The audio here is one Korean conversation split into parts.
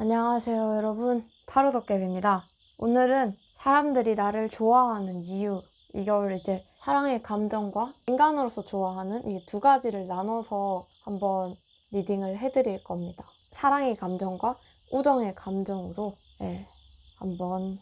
안녕하세요, 여러분. 타로도깨비입니다. 오늘은 사람들이 나를 좋아하는 이유, 이걸 이제 사랑의 감정과 인간으로서 좋아하는 이 두 가지를 나눠서 한번 리딩을 해드릴 겁니다. 사랑의 감정과 우정의 감정으로 한번.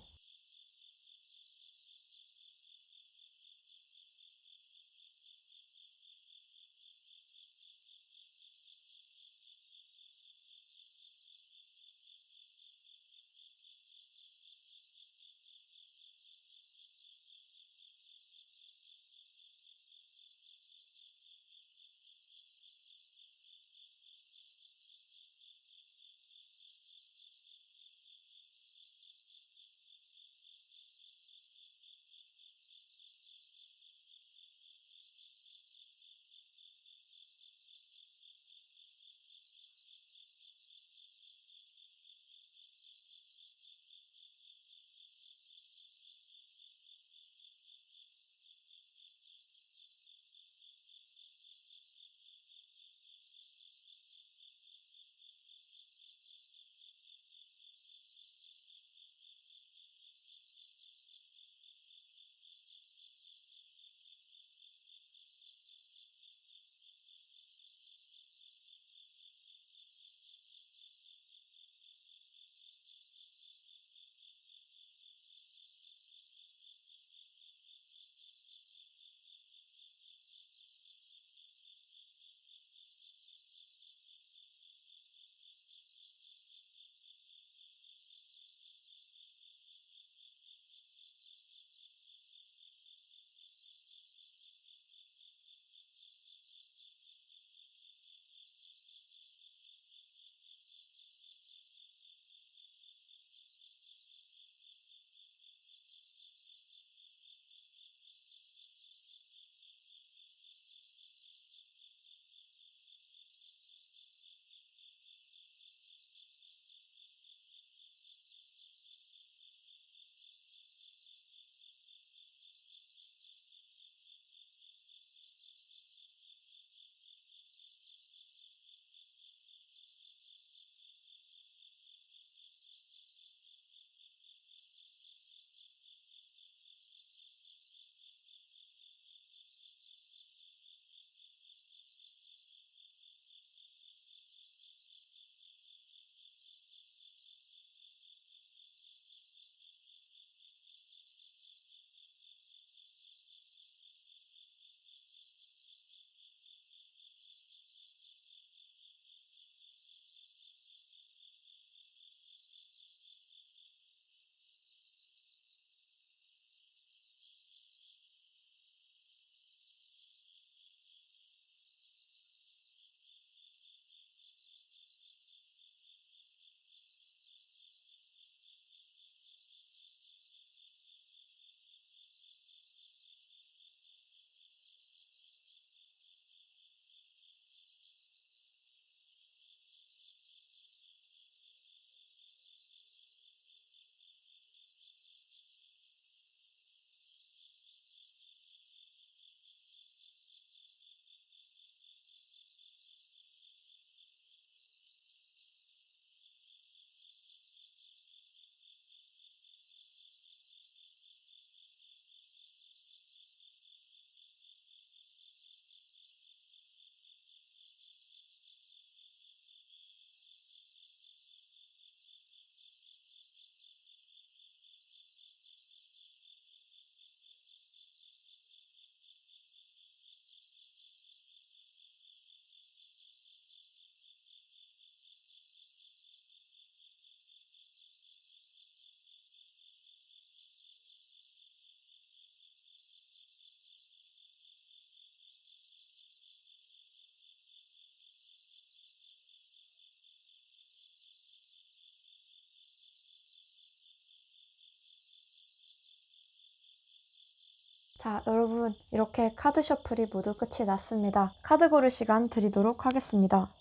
자, 여러분, 이렇게 카드 셔플이 모두 끝이 났습니다. 카드 고를 시간 드리도록 하겠습니다.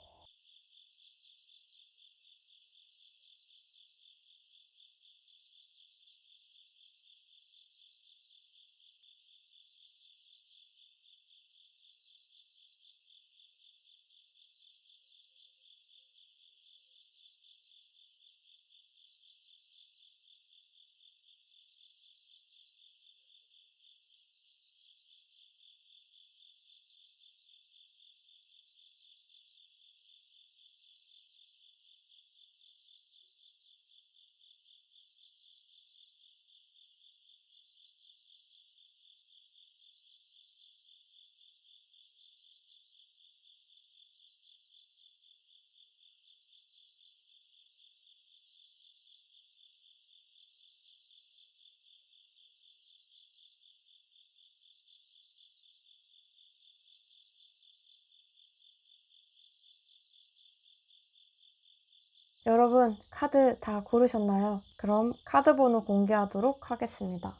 여러분 카드 다 고르셨나요? 그럼 카드 번호 공개하도록 하겠습니다.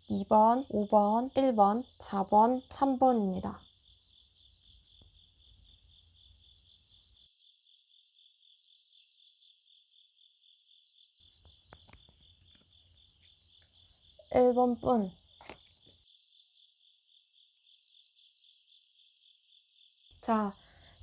2번, 5번, 1번, 4번, 3번입니다. (1번) 분. 자,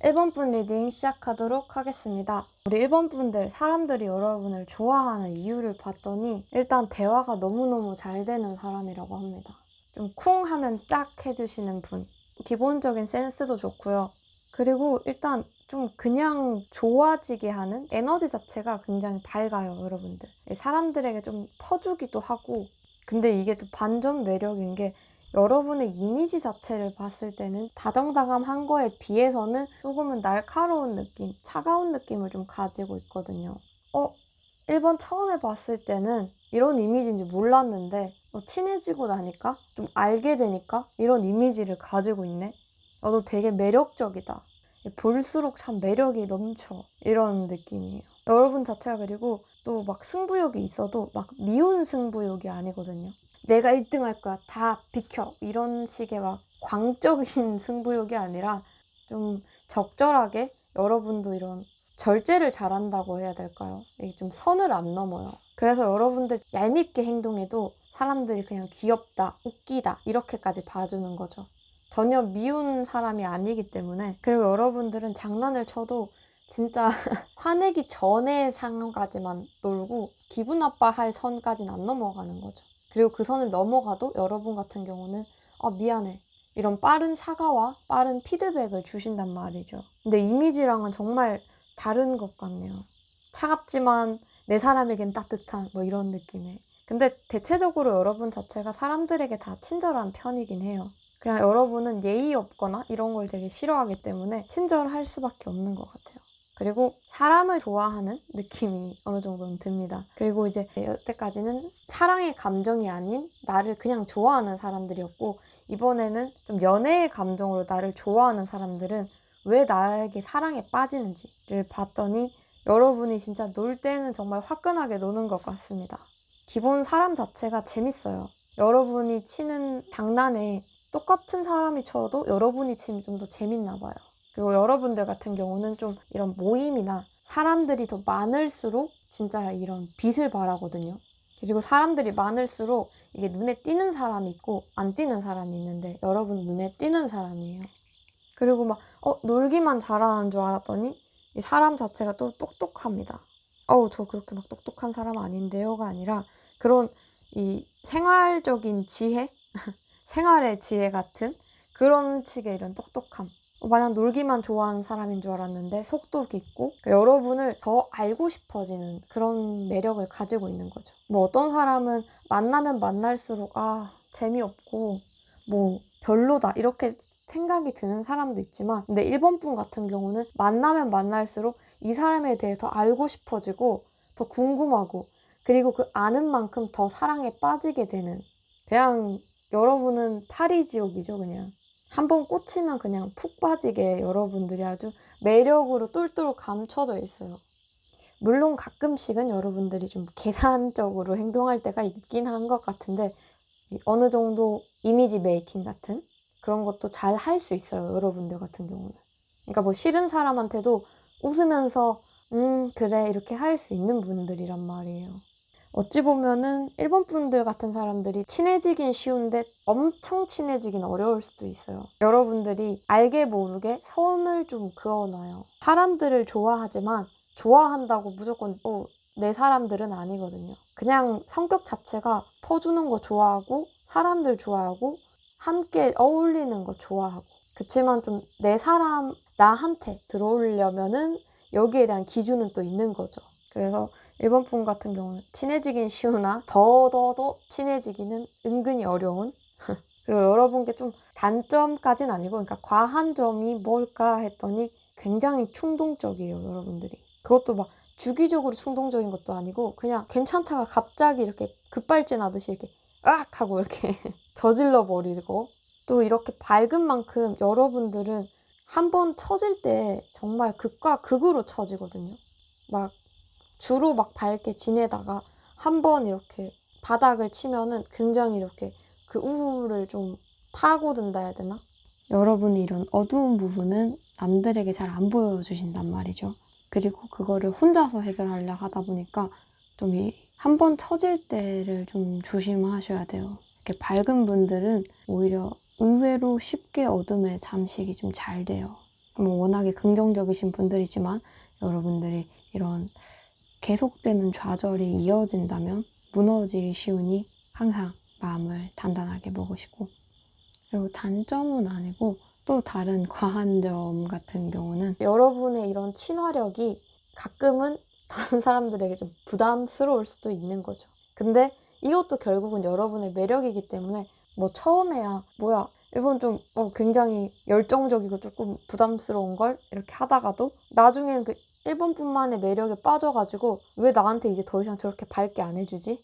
1번 분 리딩 시작하도록 하겠습니다. 우리 1번 분들, 사람들이 여러분을 좋아하는 이유를 봤더니 일단 대화가 너무너무 잘 되는 사람이라고 합니다. 좀 쿵 하면 짝 해주시는 분. 기본적인 센스도 좋고요. 그리고 일단 좀 그냥 좋아지게 하는 에너지 자체가 굉장히 밝아요, 여러분들. 사람들에게 좀 퍼주기도 하고. 근데 이게 또 반전 매력인 게 여러분의 이미지 자체를 봤을 때는 다정다감한 거에 비해서는 조금은 날카로운 느낌, 차가운 느낌을 좀 가지고 있거든요. 1번 처음에 봤을 때는 이런 이미지인지 몰랐는데 친해지고 나니까 좀 알게 되니까 이런 이미지를 가지고 있네. 너 되게 매력적이다. 볼수록 참 매력이 넘쳐. 이런 느낌이에요. 여러분 자체가 그리고 또 막 승부욕이 있어도 막 미운 승부욕이 아니거든요. 내가 1등 할 거야. 다 비켜. 이런 식의 막 광적인 승부욕이 아니라 좀 적절하게 여러분도 이런 절제를 잘한다고 해야 될까요? 이게 좀 선을 안 넘어요. 그래서 여러분들 얄밉게 행동해도 사람들이 그냥 귀엽다, 웃기다 이렇게까지 봐주는 거죠. 전혀 미운 사람이 아니기 때문에. 그리고 여러분들은 장난을 쳐도 진짜 화내기 전의 상황까지만 놀고 기분 나빠할 선까지는 안 넘어가는 거죠. 그리고 그 선을 넘어가도 여러분 같은 경우는 미안해. 이런 빠른 사과와 빠른 피드백을 주신단 말이죠. 근데 이미지랑은 정말 다른 것 같네요. 차갑지만 내 사람에겐 따뜻한 뭐 이런 느낌의. 근데 대체적으로 여러분 자체가 사람들에게 다 친절한 편이긴 해요. 그냥 여러분은 예의 없거나 이런 걸 되게 싫어하기 때문에 친절할 수밖에 없는 것 같아요. 그리고 사람을 좋아하는 느낌이 어느 정도는 듭니다. 그리고 이제 여태까지는 사랑의 감정이 아닌 나를 그냥 좋아하는 사람들이었고, 이번에는 좀 연애의 감정으로 나를 좋아하는 사람들은 왜 나에게 사랑에 빠지는지를 봤더니 여러분이 진짜 놀 때는 정말 화끈하게 노는 것 같습니다. 기본 사람 자체가 재밌어요. 여러분이 치는 장난에 똑같은 사람이 쳐도 여러분이 치면 좀 더 재밌나 봐요. 그리고 여러분들 같은 경우는 좀 이런 모임이나 사람들이 더 많을수록 진짜 이런 빛을 발하거든요. 그리고 사람들이 많을수록 이게 눈에 띄는 사람이 있고 안 띄는 사람이 있는데 여러분 눈에 띄는 사람이에요. 그리고 막 놀기만 잘하는 줄 알았더니 이 사람 자체가 또 똑똑합니다. 저 그렇게 막 똑똑한 사람 아닌데요가 아니라 그런 이 생활적인 지혜? 생활의 지혜 같은 그런 식의 이런 똑똑함. 마냥 놀기만 좋아하는 사람인 줄 알았는데 속도 깊고 여러분을 더 알고 싶어지는 그런 매력을 가지고 있는 거죠. 뭐 어떤 사람은 만나면 만날수록 재미없고 뭐 별로다 이렇게 생각이 드는 사람도 있지만, 근데 1번 분 같은 경우는 만나면 만날수록 이 사람에 대해 더 알고 싶어지고 더 궁금하고, 그리고 그 아는 만큼 더 사랑에 빠지게 되는, 그냥 여러분은 파리지옥이죠. 그냥 한번 꽂히면 그냥 푹 빠지게 여러분들이 아주 매력으로 똘똘 감춰져 있어요. 물론 가끔씩은 여러분들이 좀 계산적으로 행동할 때가 있긴 한 것 같은데 어느 정도 이미지 메이킹 같은 그런 것도 잘 할 수 있어요. 여러분들 같은 경우는. 그러니까 뭐 싫은 사람한테도 웃으면서 그래 이렇게 할 수 있는 분들이란 말이에요. 어찌 보면은 1번 분들 같은 사람들이 친해지긴 쉬운데 엄청 친해지긴 어려울 수도 있어요. 여러분들이 알게 모르게 선을 좀 그어놔요. 사람들을 좋아하지만 좋아한다고 무조건 내 사람들은 아니거든요. 그냥 성격 자체가 퍼주는 거 좋아하고 사람들 좋아하고 함께 어울리는 거 좋아하고, 그치만 좀 내 사람 나한테 들어오려면은 여기에 대한 기준은 또 있는 거죠. 그래서 1번 분 같은 경우는 친해지긴 쉬우나 더 친해지기는 은근히 어려운 그리고 여러분께 좀 단점까지는 아니고, 그러니까 과한 점이 뭘까 했더니 굉장히 충동적이에요. 여러분들이 그것도 막 주기적으로 충동적인 것도 아니고 그냥 괜찮다가 갑자기 이렇게 급발진하듯이 이렇게 으악 하고 이렇게 저질러 버리고, 또 이렇게 밝은 만큼 여러분들은 한번 처질 때 정말 극과 극으로 처지거든요. 막 주로 막 밝게 지내다가 한번 이렇게 바닥을 치면은 굉장히 이렇게 그 우울을 좀 파고든다 해야 되나? 여러분이 이런 어두운 부분은 남들에게 잘 안 보여주신단 말이죠. 그리고 그거를 혼자서 해결하려 하다 보니까 좀 한 번 처질 때를 좀 조심하셔야 돼요. 이렇게 밝은 분들은 오히려 의외로 쉽게 어둠에 잠식이 좀 잘 돼요. 뭐 워낙에 긍정적이신 분들이지만 여러분들이 이런 계속되는 좌절이 이어진다면 무너지기 쉬우니 항상 마음을 단단하게 먹으시고, 그리고 단점은 아니고 또 다른 과한 점 같은 경우는 여러분의 이런 친화력이 가끔은 다른 사람들에게 좀 부담스러울 수도 있는 거죠. 근데 이것도 결국은 여러분의 매력이기 때문에 뭐 처음에야 뭐야 일본 좀 굉장히 열정적이고 조금 부담스러운 걸 이렇게 하다가도 나중에는 그 일본뿐만의 매력에 빠져가지고 왜 나한테 이제 더 이상 저렇게 밝게 안 해주지?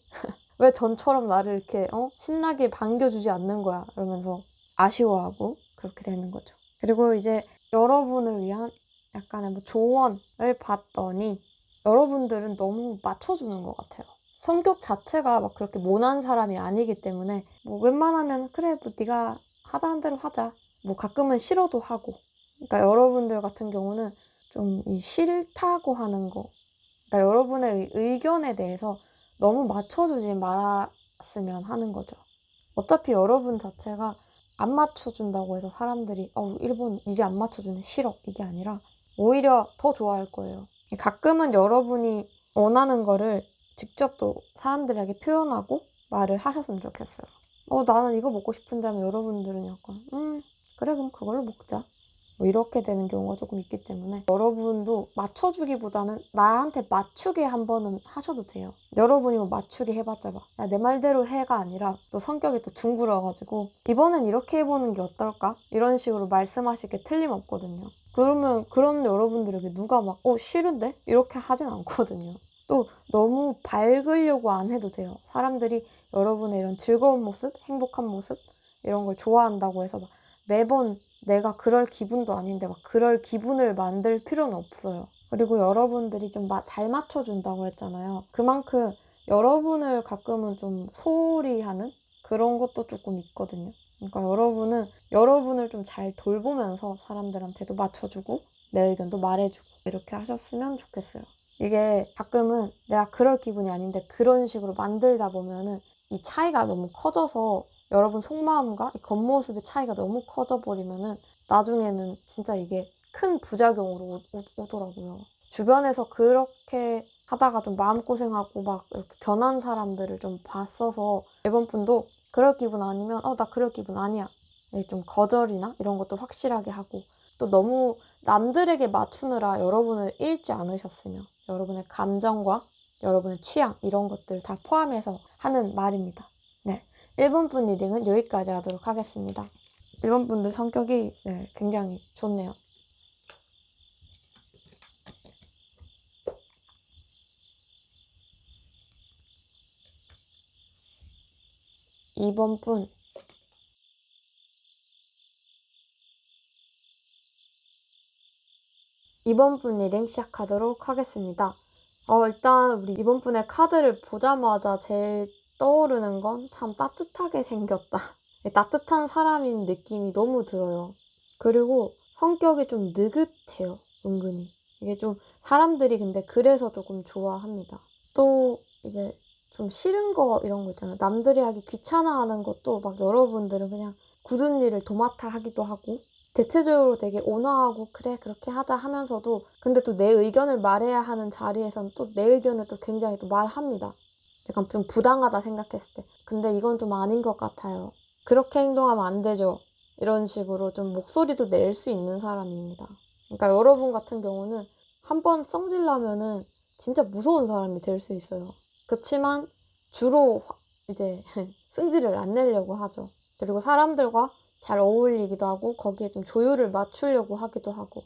왜 전처럼 나를 이렇게 신나게 반겨주지 않는 거야? 이러면서 아쉬워하고 그렇게 되는 거죠. 그리고 이제 여러분을 위한 약간의 뭐 조언을 받더니 여러분들은 너무 맞춰주는 것 같아요. 성격 자체가 막 그렇게 모난 사람이 아니기 때문에 뭐 웬만하면 그래 뭐 네가 하자는 대로 하자. 뭐 가끔은 싫어도 하고. 그러니까 여러분들 같은 경우는 좀 이 싫다고 하는 거, 그러니까 여러분의 의견에 대해서 너무 맞춰주지 말았으면 하는 거죠. 어차피 여러분 자체가 안 맞춰준다고 해서 사람들이 일본 이제 안 맞춰주네 싫어 이게 아니라 오히려 더 좋아할 거예요. 가끔은 여러분이 원하는 거를 직접 또 사람들에게 표현하고 말을 하셨으면 좋겠어요. 나는 이거 먹고 싶은데 하면 여러분들은 약간 그래 그럼 그걸로 먹자. 뭐 이렇게 되는 경우가 조금 있기 때문에 여러분도 맞춰주기보다는 나한테 맞추게 한번은 하셔도 돼요. 여러분이 뭐 맞추게 해봤자 막 내 말대로 해가 아니라 또 성격이 또 둥글어가지고 이번엔 이렇게 해보는 게 어떨까? 이런 식으로 말씀하실 게 틀림없거든요. 그러면 그런 여러분들에게 누가 막 싫은데? 이렇게 하진 않거든요. 또 너무 밝으려고 안 해도 돼요. 사람들이 여러분의 이런 즐거운 모습, 행복한 모습 이런 걸 좋아한다고 해서 막 매번 내가 그럴 기분도 아닌데 막 그럴 기분을 만들 필요는 없어요. 그리고 여러분들이 좀 잘 맞춰준다고 했잖아요. 그만큼 여러분을 가끔은 좀 소홀히 하는 그런 것도 조금 있거든요. 그러니까 여러분은 여러분을 좀 잘 돌보면서 사람들한테도 맞춰주고 내 의견도 말해주고 이렇게 하셨으면 좋겠어요. 이게 가끔은 내가 그럴 기분이 아닌데 그런 식으로 만들다 보면은 이 차이가 너무 커져서 여러분 속마음과 이 겉모습의 차이가 너무 커져버리면은 나중에는 진짜 이게 큰 부작용으로 오더라고요. 주변에서 그렇게 하다가 좀 마음고생하고 막 이렇게 변한 사람들을 좀 봤어서 이번 분도 그럴 기분 아니면 나 그럴 기분 아니야. 좀 거절이나 이런 것도 확실하게 하고 또 너무 남들에게 맞추느라 여러분을 잃지 않으셨으면 여러분의 감정과 여러분의 취향 이런 것들 다 포함해서 하는 말입니다. 네, 1번 리딩은 여기까지 하도록 하겠습니다. 1번 분들 성격이 굉장히 좋네요. 2번 분 2번 분 리딩 시작하도록 하겠습니다. 일단 우리 2번 분의 카드를 보자마자 제일 떠오르는 건 참 따뜻하게 생겼다. 따뜻한 사람인 느낌이 너무 들어요. 그리고 성격이 좀 느긋해요. 은근히. 이게 좀 사람들이 근데 그래서 조금 좋아합니다. 또 이제 좀 싫은 거 이런 거 있잖아요. 남들이 하기 귀찮아하는 것도 막 여러분들은 그냥 굳은 일을 도맡아 하기도 하고 대체적으로 되게 온화하고 그래 그렇게 하자 하면서도 근데 또 내 의견을 말해야 하는 자리에서는 또 내 의견을 또 굉장히 또 말합니다. 약간 좀 부당하다 생각했을 때 근데 이건 좀 아닌 것 같아요. 그렇게 행동하면 안 되죠. 이런 식으로 좀 목소리도 낼 수 있는 사람입니다. 그러니까 여러분 같은 경우는 한번 성질나면은 진짜 무서운 사람이 될 수 있어요. 그렇지만 주로 이제 승질을 안 내려고 하죠. 그리고 사람들과 잘 어울리기도 하고 거기에 좀 조율을 맞추려고 하기도 하고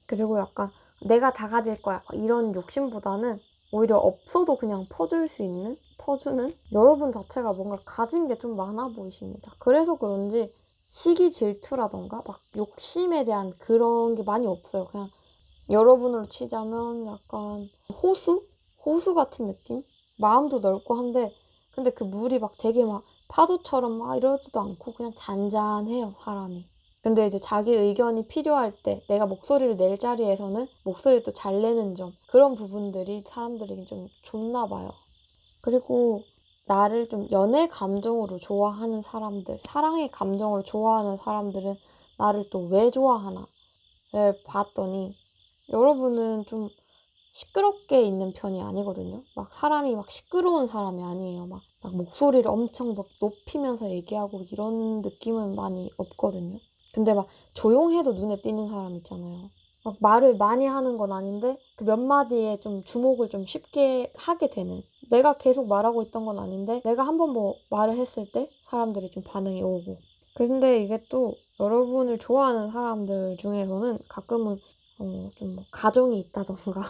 그리고 약간 내가 다 가질 거야 이런 욕심보다는 오히려 없어도 그냥 퍼주는 여러분 자체가 뭔가 가진 게 좀 많아 보이십니다. 그래서 그런지 시기 질투라던가 막 욕심에 대한 그런 게 많이 없어요. 그냥 여러분으로 치자면 약간 호수 같은 느낌? 마음도 넓고 한데 근데 그 물이 막 되게 막 파도처럼 막 이러지도 않고 그냥 잔잔해요, 사람이. 근데 이제 자기 의견이 필요할 때 내가 목소리를 낼 자리에서는 목소리를 또 잘 내는 점, 그런 부분들이 사람들에게 좀 좋나 봐요. 그리고 나를 좀 연애 감정으로 좋아하는 사람들, 사랑의 감정으로 좋아하는 사람들은 나를 또 왜 좋아하나를 봤더니 여러분은 좀 시끄럽게 있는 편이 아니거든요. 막 사람이 막 시끄러운 사람이 아니에요. 막 목소리를 엄청 막 높이면서 얘기하고 이런 느낌은 많이 없거든요. 근데 막 조용해도 눈에 띄는 사람 있잖아요. 막 말을 많이 하는 건 아닌데 그 몇 마디에 좀 주목을 좀 쉽게 하게 되는. 내가 계속 말하고 있던 건 아닌데 내가 한번 뭐 말을 했을 때 사람들이 좀 반응이 오고. 근데 이게 또 여러분을 좋아하는 사람들 중에서는 가끔은 좀 뭐 가정이 있다던가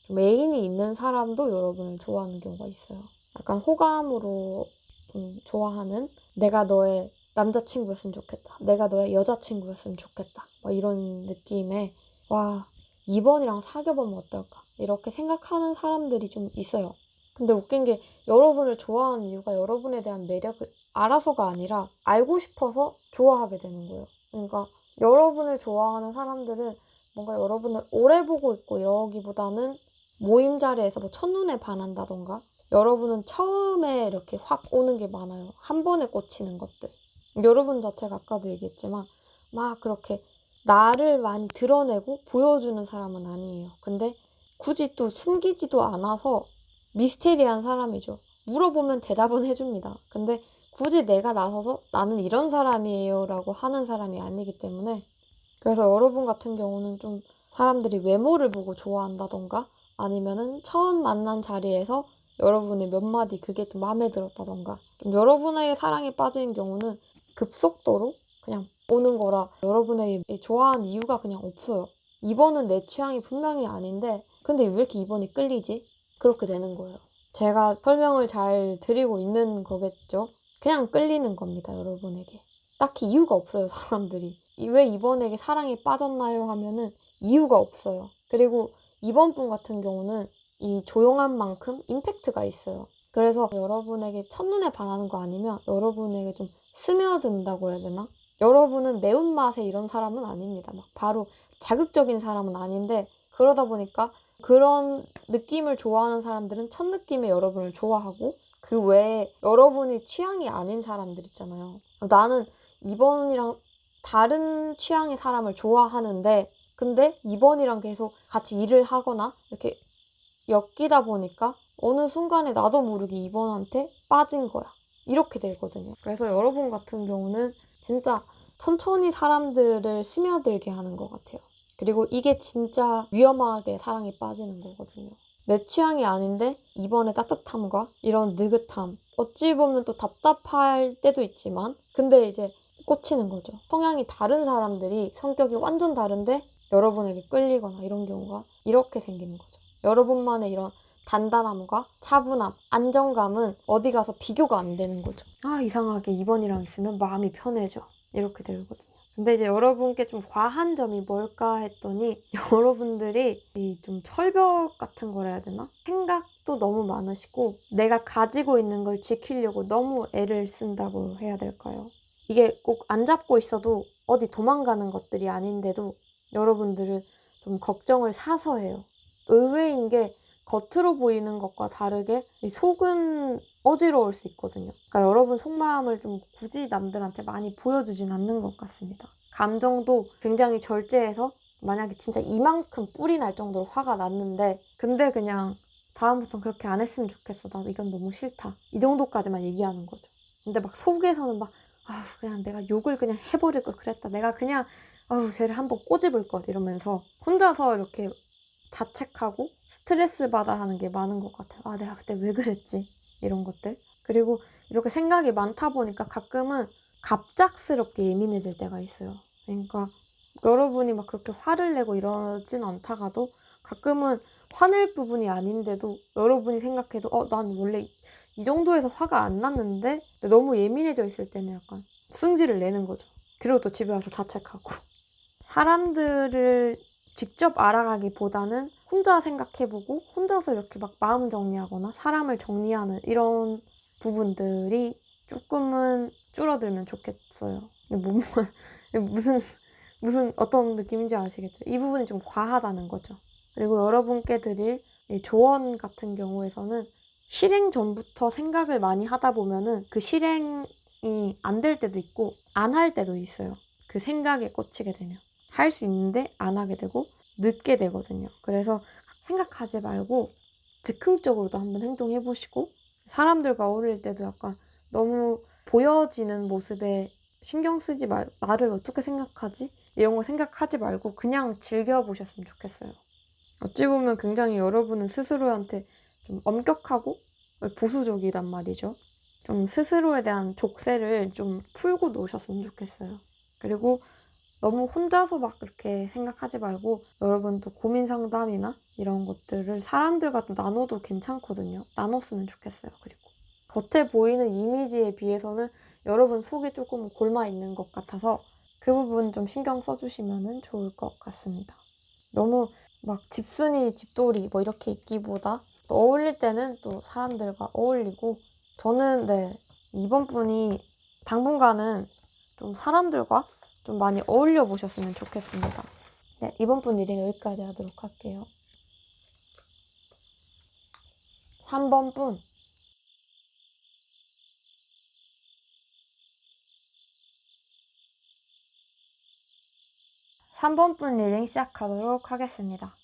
좀 애인이 있는 사람도 여러분을 좋아하는 경우가 있어요. 약간 호감으로 좀 좋아하는, 내가 너의 남자친구였으면 좋겠다, 내가 너의 여자친구였으면 좋겠다, 막 이런 느낌의 와, 이번이랑 사귀어보면 어떨까 이렇게 생각하는 사람들이 좀 있어요. 근데 웃긴 게 여러분을 좋아하는 이유가 여러분에 대한 매력을 알아서가 아니라 알고 싶어서 좋아하게 되는 거예요. 그러니까 여러분을 좋아하는 사람들은 뭔가 여러분을 오래 보고 있고 이러기보다는 모임 자리에서 뭐 첫눈에 반한다던가 여러분은 처음에 이렇게 확 오는 게 많아요. 한 번에 꽂히는 것들. 여러분 자체가 아까도 얘기했지만 막 그렇게 나를 많이 드러내고 보여주는 사람은 아니에요. 근데 굳이 또 숨기지도 않아서 미스테리한 사람이죠. 물어보면 대답은 해줍니다. 근데 굳이 내가 나서서 나는 이런 사람이에요 라고 하는 사람이 아니기 때문에, 그래서 여러분 같은 경우는 좀 사람들이 외모를 보고 좋아한다던가 아니면은 처음 만난 자리에서 여러분의 몇 마디 그게 좀 마음에 들었다던가 좀 여러분의 사랑에 빠진 경우는 급속도로 그냥 오는 거라 여러분의 좋아하는 이유가 그냥 없어요. 2번은 내 취향이 분명히 아닌데 근데 왜 이렇게 2번이 끌리지? 그렇게 되는 거예요. 제가 설명을 잘 드리고 있는 거겠죠? 그냥 끌리는 겁니다, 여러분에게. 딱히 이유가 없어요, 사람들이. 왜 이번에게 사랑에 빠졌나요? 하면은 이유가 없어요. 그리고 이번 분 같은 경우는 이 조용한 만큼 임팩트가 있어요. 그래서 여러분에게 첫눈에 반하는 거 아니면 여러분에게 좀 스며든다고 해야 되나? 여러분은 매운맛에 이런 사람은 아닙니다. 막 바로 자극적인 사람은 아닌데 그러다 보니까 그런 느낌을 좋아하는 사람들은 첫 느낌에 여러분을 좋아하고 그 외에 여러분이 취향이 아닌 사람들 있잖아요. 나는 2번이랑 다른 취향의 사람을 좋아하는데 근데 2번이랑 계속 같이 일을 하거나 이렇게 엮이다 보니까 어느 순간에 나도 모르게 2번한테 빠진 거야. 이렇게 되거든요. 그래서 여러분 같은 경우는 진짜 천천히 사람들을 스며들게 하는 것 같아요. 그리고 이게 진짜 위험하게 사랑에 빠지는 거거든요. 내 취향이 아닌데 이번에 따뜻함과 이런 느긋함, 어찌 보면 또 답답할 때도 있지만 근데 이제 꽂히는 거죠. 성향이 다른 사람들이 성격이 완전 다른데 여러분에게 끌리거나 이런 경우가 이렇게 생기는 거죠. 여러분만의 이런 단단함과 차분함, 안정감은 어디 가서 비교가 안 되는 거죠. 아, 이상하게 2번이랑 있으면 마음이 편해져. 이렇게 되거든요. 근데 이제 여러분께 좀 과한 점이 뭘까 했더니 여러분들이 이 좀 철벽 같은 걸 해야 되나? 생각도 너무 많으시고 내가 가지고 있는 걸 지키려고 너무 애를 쓴다고 해야 될까요? 이게 꼭 안 잡고 있어도 어디 도망가는 것들이 아닌데도 여러분들은 좀 걱정을 사서 해요. 의외인 게 겉으로 보이는 것과 다르게 이 속은 어지러울 수 있거든요. 그러니까 여러분 속마음을 좀 굳이 남들한테 많이 보여주진 않는 것 같습니다. 감정도 굉장히 절제해서 만약에 진짜 이만큼 뿔이 날 정도로 화가 났는데 근데 그냥 다음부터는 그렇게 안 했으면 좋겠어. 나 이건 너무 싫다. 이 정도까지만 얘기하는 거죠. 근데 막 속에서는 막 아우 그냥 내가 욕을 그냥 해버릴 걸 그랬다. 내가 그냥 아우 쟤를 한번 꼬집을 걸 이러면서 혼자서 이렇게 자책하고 스트레스 받아 하는 게 많은 것 같아요. 아, 내가 그때 왜 그랬지? 이런 것들. 그리고 이렇게 생각이 많다 보니까 가끔은 갑작스럽게 예민해질 때가 있어요. 그러니까 여러분이 막 그렇게 화를 내고 이러진 않다가도 가끔은 화낼 부분이 아닌데도 여러분이 생각해도 난 원래 이 정도에서 화가 안 났는데 너무 예민해져 있을 때는 약간 승질을 내는 거죠. 그리고 또 집에 와서 자책하고. 사람들을 직접 알아가기보다는 혼자 생각해보고 혼자서 이렇게 막 마음 정리하거나 사람을 정리하는 이런 부분들이 조금은 줄어들면 좋겠어요. 무슨 어떤 느낌인지 아시겠죠? 이 부분이 좀 과하다는 거죠. 그리고 여러분께 드릴 이 조언 같은 경우에서는 실행 전부터 생각을 많이 하다 보면은 그 실행이 안 될 때도 있고 안 할 때도 있어요. 그 생각에 꽂히게 되면 할 수 있는데 안 하게 되고 늦게 되거든요. 그래서 생각하지 말고 즉흥적으로도 한번 행동해 보시고 사람들과 어울릴 때도 약간 너무 보여지는 모습에 신경 쓰지 말고 나를 어떻게 생각하지? 이런 거 생각하지 말고 그냥 즐겨보셨으면 좋겠어요. 어찌 보면 굉장히 여러분은 스스로한테 좀 엄격하고 보수적이란 말이죠. 좀 스스로에 대한 족쇄를 좀 풀고 놓으셨으면 좋겠어요. 그리고 너무 혼자서 막 그렇게 생각하지 말고 여러분도 고민 상담이나 이런 것들을 사람들과 좀 나눠도 괜찮거든요. 나눴으면 좋겠어요. 그리고 겉에 보이는 이미지에 비해서는 여러분 속에 조금 골마 있는 것 같아서 그 부분 좀 신경 써주시면 좋을 것 같습니다. 너무 막 집순이, 집돌이 뭐 이렇게 있기보다 또 어울릴 때는 또 사람들과 어울리고 저는 이번 분이 당분간은 좀 사람들과 좀 많이 어울려 보셨으면 좋겠습니다. 네, 이번 분 리딩 여기까지 하도록 할게요. 3번 분. 3번 분 리딩 시작하도록 하겠습니다.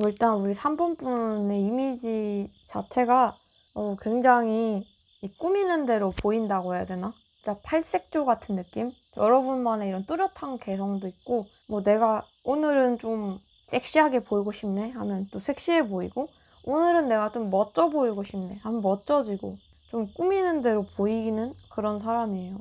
일단 우리 3번 분의 이미지 자체가 굉장히 꾸미는 대로 보인다고 해야 되나? 진짜 팔색조 같은 느낌? 여러분만의 이런 뚜렷한 개성도 있고 뭐 내가 오늘은 좀 섹시하게 보이고 싶네 하면 또 섹시해 보이고 오늘은 내가 좀 멋져 보이고 싶네 하면 멋져지고 좀 꾸미는 대로 보이는 그런 사람이에요.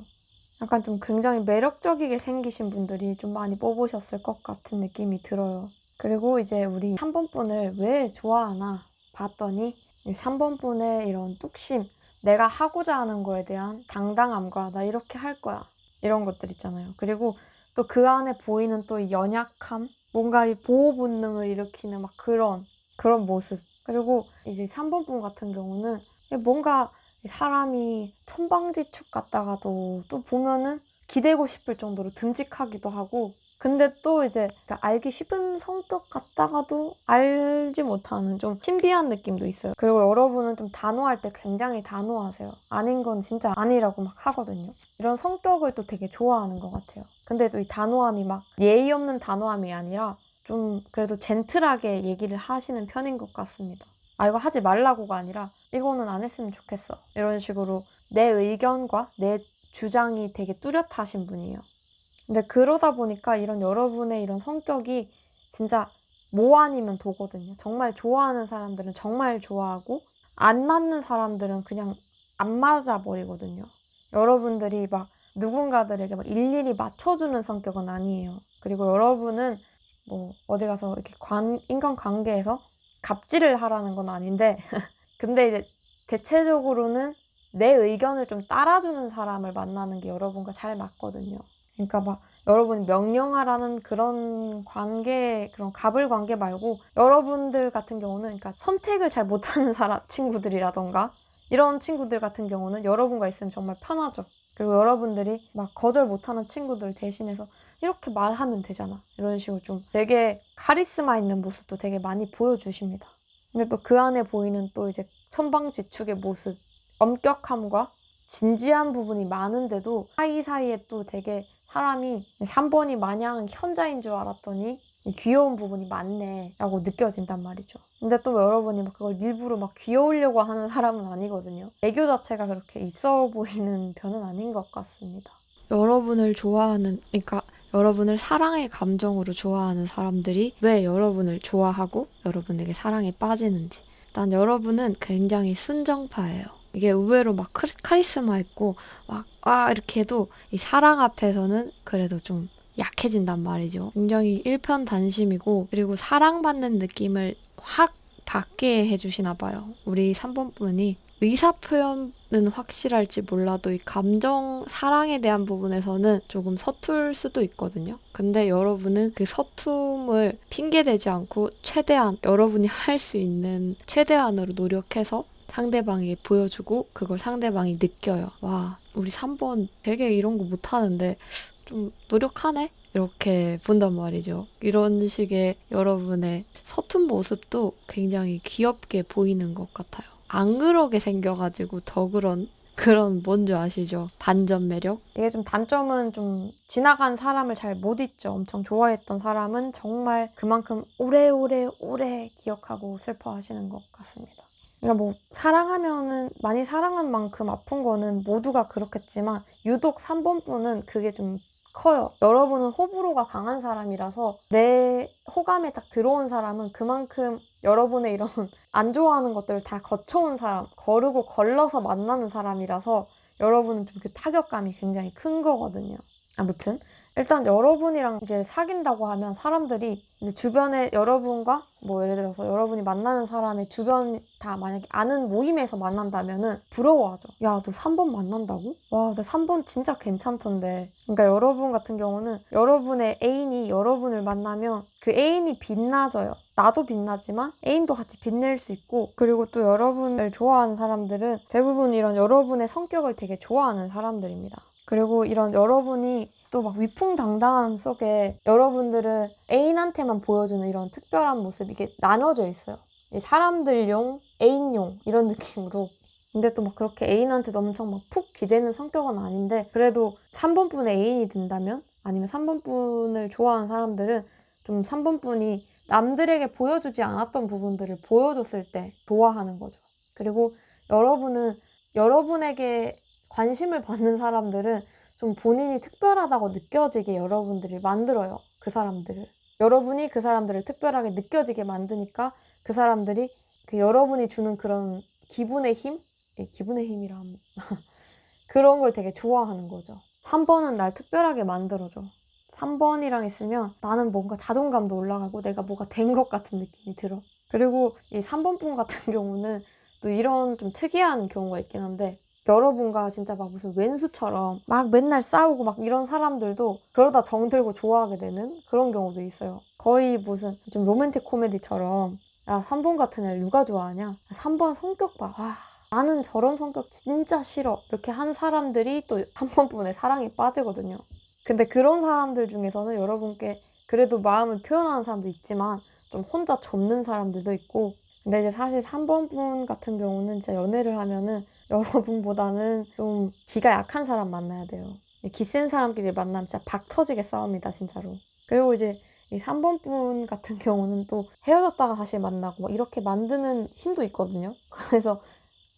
약간 좀 굉장히 매력적이게 생기신 분들이 좀 많이 뽑으셨을 것 같은 느낌이 들어요. 그리고 이제 우리 3번 분을 왜 좋아하나 봤더니 3번 분의 이런 뚝심, 내가 하고자 하는 거에 대한 당당함과 나 이렇게 할 거야 이런 것들 있잖아요. 그리고 또 그 안에 보이는 또 연약함, 뭔가 이 보호 본능을 일으키는 막 그런 모습. 그리고 이제 3번 분 같은 경우는 뭔가 사람이 천방지축 같다가도 또 보면은 기대고 싶을 정도로 듬직하기도 하고 근데 또 이제 알기 쉽은 성격 같다가도 알지 못하는 좀 신비한 느낌도 있어요. 그리고 여러분은 좀 단호할 때 굉장히 단호하세요. 아닌 건 진짜 아니라고 막 하거든요. 이런 성격을 또 되게 좋아하는 것 같아요. 근데 또 이 단호함이 막 예의 없는 단호함이 아니라 좀 그래도 젠틀하게 얘기를 하시는 편인 것 같습니다. 이거 하지 말라고가 아니라 이거는 안 했으면 좋겠어. 이런 식으로 내 의견과 내 주장이 되게 뚜렷하신 분이에요. 근데 그러다 보니까 이런 여러분의 이런 성격이 진짜 뭐 아니면 도거든요. 정말 좋아하는 사람들은 정말 좋아하고 안 맞는 사람들은 그냥 안 맞아 버리거든요. 여러분들이 막 누군가들에게 막 일일이 맞춰주는 성격은 아니에요. 그리고 여러분은 뭐 어디 가서 이렇게 인간관계에서 갑질을 하라는 건 아닌데 근데 이제 대체적으로는 내 의견을 좀 따라주는 사람을 만나는 게 여러분과 잘 맞거든요. 그러니까 막 여러분이 명령하라는 그런 관계, 그런 갑을 관계 말고 여러분들 같은 경우는 그러니까 선택을 잘 못하는 친구들이라던가 이런 친구들 같은 경우는 여러분과 있으면 정말 편하죠. 그리고 여러분들이 막 거절 못하는 친구들 대신해서 이렇게 말하면 되잖아. 이런 식으로 좀 되게 카리스마 있는 모습도 되게 많이 보여주십니다. 근데 또 그 안에 보이는 또 이제 천방지축의 모습, 엄격함과 진지한 부분이 많은데도 사이사이에 또 되게 사람이 3번이 마냥 현자인 줄 알았더니 귀여운 부분이 많네 라고 느껴진단 말이죠. 근데 또 여러분이 막 그걸 일부러 막 귀여우려고 하는 사람은 아니거든요. 애교 자체가 그렇게 있어 보이는 편은 아닌 것 같습니다. 여러분을 좋아하는, 그러니까 여러분을 사랑의 감정으로 좋아하는 사람들이 왜 여러분을 좋아하고 여러분에게 사랑에 빠지는지. 일단 여러분은 굉장히 순정파예요. 이게 의외로 막 카리스마 있고 막 이렇게 해도 이 사랑 앞에서는 그래도 좀 약해진단 말이죠. 굉장히 일편단심이고 그리고 사랑받는 느낌을 확 받게 해주시나 봐요. 우리 3번 분이 의사 표현은 확실할지 몰라도 이 감정, 사랑에 대한 부분에서는 조금 서툴 수도 있거든요. 근데 여러분은 그 서툼을 핑계대지 않고 최대한 여러분이 할 수 있는 최대한으로 노력해서 상대방에게 보여주고 그걸 상대방이 느껴요. 와, 우리 3번 되게 이런 거 못하는데 좀 노력하네? 이렇게 본단 말이죠. 이런 식의 여러분의 서툰 모습도 굉장히 귀엽게 보이는 것 같아요. 안 그러게 생겨가지고 더 그런 뭔지 아시죠? 반전 매력? 이게 좀 단점은 좀 지나간 사람을 잘 못 잊죠. 엄청 좋아했던 사람은 정말 그만큼 오래 기억하고 슬퍼하시는 것 같습니다. 그러니까 뭐 사랑하면은 많이 사랑한 만큼 아픈 거는 모두가 그렇겠지만 유독 3번 분은 그게 좀 커요. 여러분은 호불호가 강한 사람이라서 내 호감에 딱 들어온 사람은 그만큼 여러분의 이런 안 좋아하는 것들을 다 거쳐온 사람, 거르고 걸러서 만나는 사람이라서 여러분은 좀 그 타격감이 굉장히 큰 거거든요. 아무튼 일단 여러분이랑 이제 사귄다고 하면 사람들이 이제 주변에 여러분과 뭐 예를 들어서 여러분이 만나는 사람의 주변 다 만약에 아는 모임에서 만난다면은 부러워하죠. 야, 너 3번 만난다고? 와, 나 3번 진짜 괜찮던데. 그러니까 여러분 같은 경우는 여러분의 애인이 여러분을 만나면 그 애인이 빛나져요. 나도 빛나지만 애인도 같이 빛낼 수 있고, 그리고 또 여러분을 좋아하는 사람들은 대부분 이런 여러분의 성격을 되게 좋아하는 사람들입니다. 그리고 이런 여러분이 또 막 위풍당당함 속에 여러분들은 애인한테만 보여주는 이런 특별한 모습, 이게 나눠져 있어요. 사람들용, 애인용 이런 느낌으로. 근데 또 막 그렇게 애인한테도 엄청 막 푹 기대는 성격은 아닌데, 그래도 3번 분의 애인이 된다면, 아니면 3번 분을 좋아하는 사람들은 좀 3번 분이 남들에게 보여주지 않았던 부분들을 보여줬을 때 좋아하는 거죠. 그리고 여러분은 여러분에게 관심을 받는 사람들은 좀 본인이 특별하다고 느껴지게 여러분들이 만들어요. 그 사람들을. 여러분이 그 사람들을 특별하게 느껴지게 만드니까 그 사람들이 그 여러분이 주는 그런 기분의 힘? 기분의 힘이라 하면 그런 걸 되게 좋아하는 거죠. 3번은 날 특별하게 만들어줘. 3번이랑 있으면 나는 뭔가 자존감도 올라가고 내가 뭐가 된 것 같은 느낌이 들어. 그리고 이 3번 분 같은 경우는 또 이런 좀 특이한 경우가 있긴 한데, 여러분과 진짜 막 무슨 왼수처럼 막 맨날 싸우고 막 이런 사람들도 그러다 정들고 좋아하게 되는 그런 경우도 있어요. 거의 무슨 좀 로맨틱 코미디처럼, 야, 3번 같은 애를 누가 좋아하냐? 3번 성격 봐. 와, 나는 저런 성격 진짜 싫어. 이렇게 한 사람들이 또 3번 분의 사랑에 빠지거든요. 근데 그런 사람들 중에서는 여러분께 그래도 마음을 표현하는 사람도 있지만 좀 혼자 접는 사람들도 있고, 근데 이제 사실 3번 분 같은 경우는 진짜 연애를 하면은 여러분보다는 좀 기가 약한 사람 만나야 돼요. 기 센 사람끼리 만나면 진짜 박 터지게 싸웁니다, 진짜로. 그리고 이제 이 3번 분 같은 경우는 또 헤어졌다가 다시 만나고 막 이렇게 만드는 힘도 있거든요. 그래서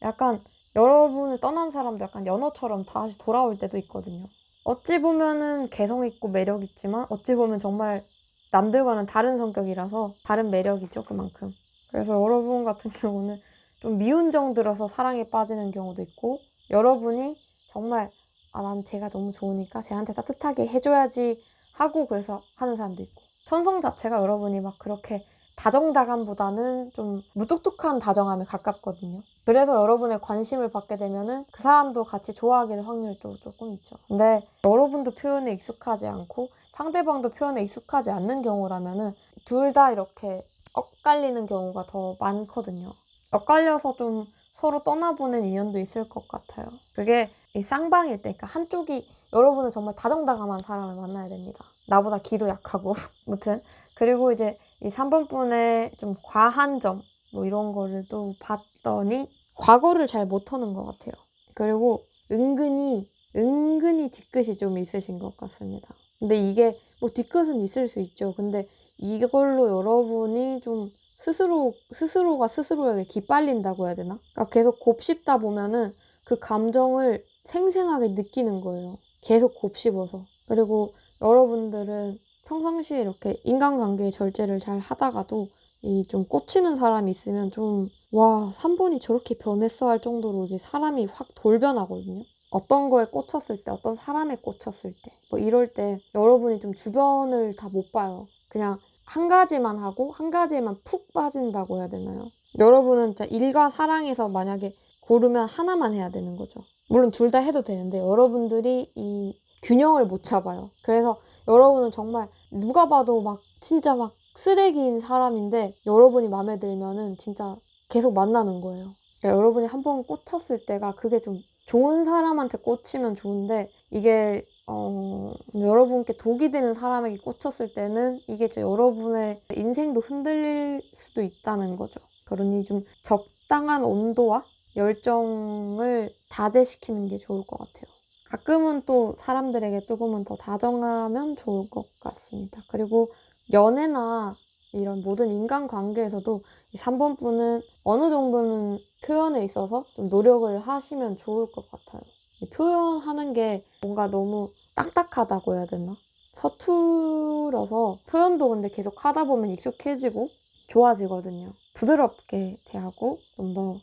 약간 여러분을 떠난 사람도 약간 연어처럼 다시 돌아올 때도 있거든요. 어찌 보면은 개성 있고 매력 있지만 어찌 보면 정말 남들과는 다른 성격이라서 다른 매력이죠, 그만큼. 그래서 여러분 같은 경우는 좀 미운 정 들어서 사랑에 빠지는 경우도 있고, 여러분이 정말 난 쟤가 너무 좋으니까 쟤한테 따뜻하게 해줘야지 하고 그래서 하는 사람도 있고, 천성 자체가 여러분이 막 그렇게 다정다감보다는 좀 무뚝뚝한 다정함에 가깝거든요. 그래서 여러분의 관심을 받게 되면은 그 사람도 같이 좋아하게 될 확률도 조금 있죠. 근데 여러분도 표현에 익숙하지 않고 상대방도 표현에 익숙하지 않는 경우라면은 둘 다 이렇게 엇갈리는 경우가 더 많거든요. 엇갈려서 좀 서로 떠나보는 인연도 있을 것 같아요. 그게 이 쌍방일 때, 그러니까 한쪽이, 여러분은 정말 다정다감한 사람을 만나야 됩니다. 나보다 기도 약하고. 아무튼 그리고 이제 이 3번 분의 좀 과한 점, 뭐 이런 거를 또 봤더니 과거를 잘 못하는 것 같아요. 그리고 은근히 뒤끝이 좀 있으신 것 같습니다. 근데 이게 뭐 뒤끝은 있을 수 있죠. 근데 이걸로 여러분이 좀 스스로가 스스로에게 기빨린다고 해야 되나? 그러니까 계속 곱씹다 보면은 그 감정을 생생하게 느끼는 거예요. 계속 곱씹어서. 그리고 여러분들은 평상시에 이렇게 인간관계 절제를 잘 하다가도 이 좀 꽂히는 사람이 있으면 좀, 와, 3번이 저렇게 변했어 할 정도로 이게 사람이 확 돌변하거든요. 어떤 거에 꽂혔을 때, 어떤 사람에 꽂혔을 때, 뭐 이럴 때 여러분이 좀 주변을 다 못 봐요. 그냥 한 가지만 하고 한 가지에만 푹 빠진다고 해야 되나요? 여러분은 진짜 일과 사랑에서 만약에 고르면 하나만 해야 되는 거죠. 물론 둘 다 해도 되는데 여러분들이 이 균형을 못 잡아요. 그래서 여러분은 정말 누가 봐도 막 진짜 막 쓰레기인 사람인데 여러분이 마음에 들면은 진짜 계속 만나는 거예요. 그러니까 여러분이 한 번 꽂혔을 때가 그게 좀 좋은 사람한테 꽂히면 좋은데 이게 여러분께 독이 되는 사람에게 꽂혔을 때는 이게 여러분의 인생도 흔들릴 수도 있다는 거죠. 그러니 좀 적당한 온도와 열정을 다재시키는 게 좋을 것 같아요. 가끔은 또 사람들에게 조금은 더 다정하면 좋을 것 같습니다. 그리고 연애나 이런 모든 인간관계에서도 이 3번 분은 어느 정도는 표현에 있어서 좀 노력을 하시면 좋을 것 같아요. 표현하는 게 뭔가 너무 딱딱하다고 해야 되나? 서툴어서 표현도 근데 계속 하다 보면 익숙해지고 좋아지거든요. 부드럽게 대하고 좀 더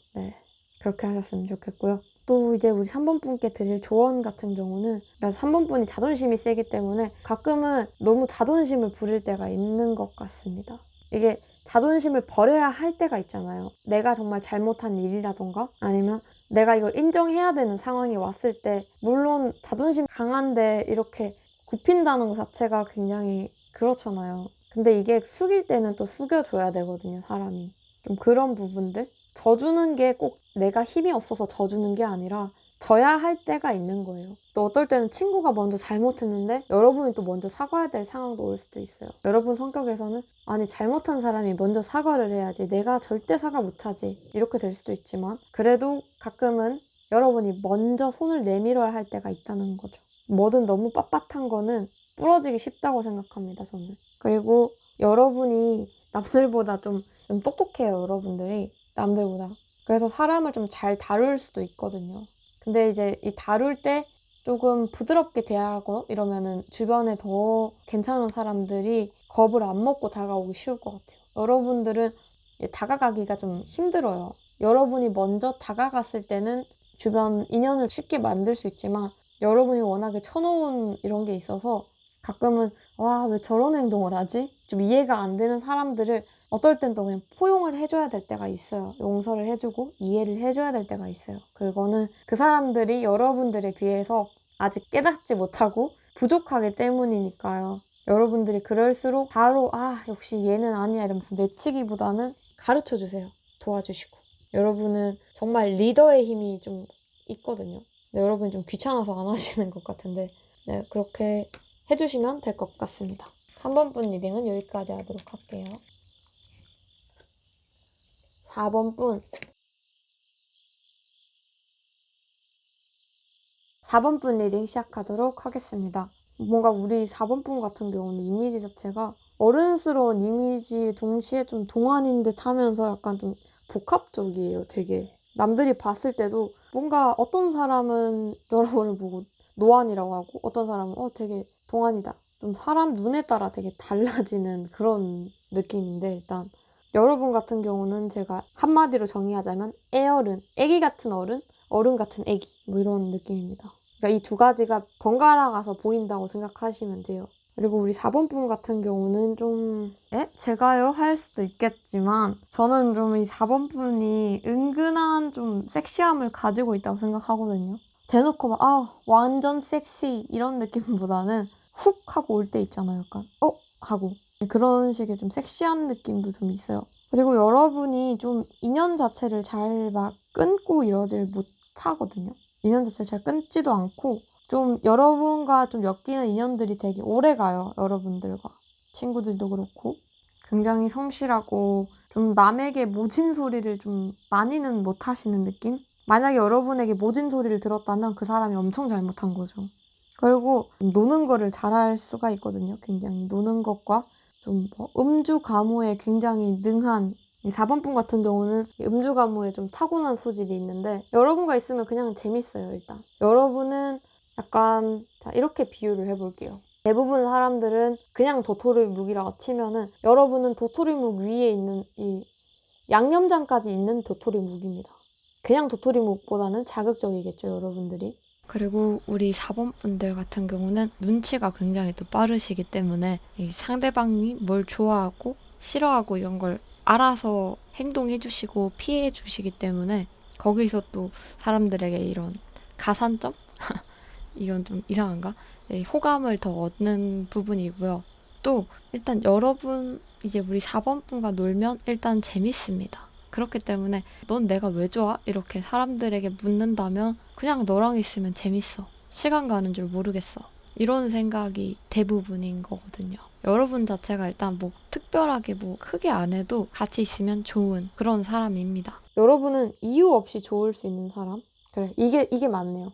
그렇게 하셨으면 좋겠고요. 또 이제 우리 3번 분께 드릴 조언 같은 경우는 3번 분이 자존심이 세기 때문에 가끔은 너무 자존심을 부릴 때가 있는 것 같습니다. 이게 자존심을 버려야 할 때가 있잖아요. 내가 정말 잘못한 일이라던가 아니면 내가 이걸 인정해야 되는 상황이 왔을 때 물론 자존심 강한데 이렇게 굽힌다는 것 자체가 굉장히 그렇잖아요. 근데 이게 숙일 때는 또 숙여줘야 되거든요, 사람이. 좀 그런 부분들? 져주는 게 꼭 내가 힘이 없어서 져주는 게 아니라 져야 할 때가 있는 거예요. 또 어떨 때는 친구가 먼저 잘못했는데 여러분이 또 먼저 사과해야 될 상황도 올 수도 있어요. 여러분 성격에서는 아니 잘못한 사람이 먼저 사과를 해야지 내가 절대 사과 못하지 이렇게 될 수도 있지만 그래도 가끔은 여러분이 먼저 손을 내밀어야 할 때가 있다는 거죠. 뭐든 너무 빳빳한 거는 부러지기 쉽다고 생각합니다, 저는. 그리고 여러분이 남들보다 좀 똑똑해요, 여러분들이. 남들보다. 그래서 사람을 좀 잘 다룰 수도 있거든요. 근데 이제 이 다룰 때 조금 부드럽게 대하고 이러면은 주변에 더 괜찮은 사람들이 겁을 안 먹고 다가오기 쉬울 것 같아요. 여러분들은 다가가기가 좀 힘들어요. 여러분이 먼저 다가갔을 때는 주변 인연을 쉽게 만들 수 있지만 여러분이 워낙에 쳐놓은 이런 게 있어서 가끔은 와, 왜 저런 행동을 하지? 좀 이해가 안 되는 사람들을 어떨 땐 또 그냥 포용을 해줘야 될 때가 있어요. 용서를 해주고 이해를 해줘야 될 때가 있어요. 그거는 그 사람들이 여러분들에 비해서 아직 깨닫지 못하고 부족하기 때문이니까요. 여러분들이 그럴수록 바로 역시 얘는 아니야 이러면서 내치기보다는 가르쳐주세요. 도와주시고. 여러분은 정말 리더의 힘이 좀 있거든요. 근데 여러분이 좀 귀찮아서 안 하시는 것 같은데 그렇게 해주시면 될 것 같습니다. 3번 분 리딩은 여기까지 하도록 할게요. 4번 분. 4번 분 리딩 시작하도록 하겠습니다. 뭔가 우리 4번 분 같은 경우는 이미지 자체가 어른스러운 이미지 동시에 좀 동안인 듯 하면서 약간 좀 복합적이에요, 되게. 남들이 봤을 때도 뭔가 어떤 사람은 여러분을 보고 노안이라고 하고 어떤 사람은 되게 동안이다. 좀 사람 눈에 따라 되게 달라지는 그런 느낌인데 일단 여러분 같은 경우는 제가 한마디로 정의하자면 애어른, 애기 같은 어른, 어른 같은 애기 뭐 이런 느낌입니다. 그러니까 이 두 가지가 번갈아 가서 보인다고 생각하시면 돼요. 그리고 우리 4번 분 같은 경우는 좀 제가요? 할 수도 있겠지만 저는 좀 이 4번 분이 은근한 좀 섹시함을 가지고 있다고 생각하거든요. 대놓고 막 완전 섹시 이런 느낌보다는 훅 하고 올 때 있잖아요. 약간 하고 그런 식의 좀 섹시한 느낌도 좀 있어요. 그리고 여러분이 좀 인연 자체를 잘 막 끊고 이러질 못하거든요. 인연 자체를 잘 끊지도 않고 좀 여러분과 좀 엮이는 인연들이 되게 오래 가요. 여러분들과. 친구들도 그렇고. 굉장히 성실하고 좀 남에게 모진 소리를 좀 많이는 못 하시는 느낌? 만약에 여러분에게 모진 소리를 들었다면 그 사람이 엄청 잘못한 거죠. 그리고 노는 거를 잘할 수가 있거든요. 굉장히 노는 것과 좀 음주 가무에 굉장히 능한 이 4번 분 같은 경우는 음주 가무에 좀 타고난 소질이 있는데 여러분과 있으면 그냥 재밌어요. 일단 여러분은 약간 이렇게 비유를 해볼게요. 대부분 사람들은 그냥 도토리묵이라고 치면은 여러분은 도토리묵 위에 있는 이 양념장까지 있는 도토리묵입니다. 그냥 도토리묵보다는 자극적이겠죠, 여러분들이. 그리고 우리 4번 분들 같은 경우는 눈치가 굉장히 또 빠르시기 때문에 이 상대방이 뭘 좋아하고 싫어하고 이런 걸 알아서 행동해 주시고 피해 주시기 때문에 거기서 또 사람들에게 이런 가산점? 이건 좀 이상한가? 네, 호감을 더 얻는 부분이고요. 또 일단 여러분 이제 우리 4번 분과 놀면 일단 재밌습니다. 그렇기 때문에 넌 내가 왜 좋아? 이렇게 사람들에게 묻는다면 그냥 너랑 있으면 재밌어. 시간 가는 줄 모르겠어. 이런 생각이 대부분인 거거든요. 여러분 자체가 일단 뭐 특별하게 뭐 크게 안 해도 같이 있으면 좋은 그런 사람입니다. 여러분은 이유 없이 좋을 수 있는 사람? 그래, 이게 맞네요.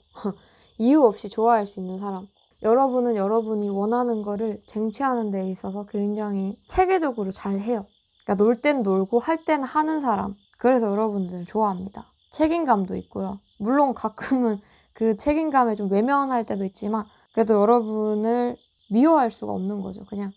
이유 없이 좋아할 수 있는 사람. 여러분은 여러분이 원하는 거를 쟁취하는 데 있어서 굉장히 체계적으로 잘 해요. 그러니까 놀 땐 놀고 할 땐 하는 사람. 그래서 여러분들은 좋아합니다. 책임감도 있고요. 물론 가끔은 그 책임감에 좀 외면할 때도 있지만 그래도 여러분을 미워할 수가 없는 거죠. 그냥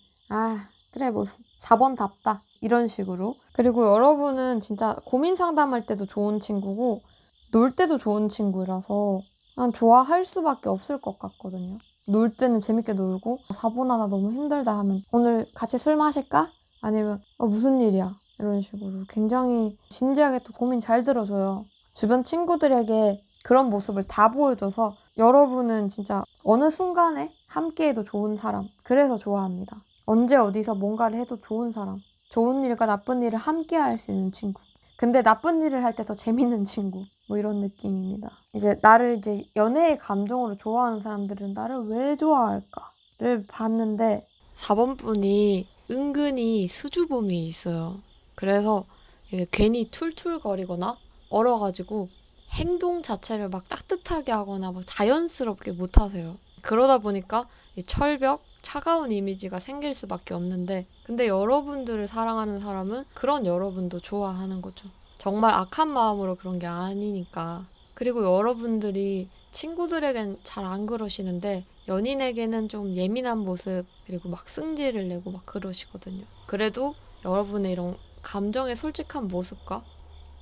그래 뭐 4번답다 이런 식으로. 그리고 여러분은 진짜 고민 상담할 때도 좋은 친구고 놀 때도 좋은 친구라서 그냥 좋아할 수밖에 없을 것 같거든요. 놀 때는 재밌게 놀고 4번아 나 너무 힘들다 하면 오늘 같이 술 마실까? 아니면 무슨 일이야? 이런 식으로 굉장히 진지하게 또 고민 잘 들어줘요. 주변 친구들에게 그런 모습을 다 보여줘서 여러분은 진짜 어느 순간에 함께해도 좋은 사람. 그래서 좋아합니다. 언제 어디서 뭔가를 해도 좋은 사람. 좋은 일과 나쁜 일을 함께 할 수 있는 친구. 근데 나쁜 일을 할 때 더 재밌는 친구. 뭐 이런 느낌입니다. 이제 나를 이제 연애의 감정으로 좋아하는 사람들은 나를 왜 좋아할까를 봤는데 4번 분이 은근히 수줍음이 있어요. 그래서 이게 괜히 툴툴거리거나 얼어가지고 행동 자체를 막 따뜻하게 하거나 막 자연스럽게 못하세요. 그러다 보니까 이 철벽, 차가운 이미지가 생길 수밖에 없는데 근데 여러분들을 사랑하는 사람은 그런 여러분도 좋아하는 거죠. 정말 악한 마음으로 그런 게 아니니까. 그리고 여러분들이 친구들에겐 잘 안 그러시는데 연인에게는 좀 예민한 모습 그리고 막 승질을 내고 막 그러시거든요. 그래도 여러분의 이런 감정의 솔직한 모습과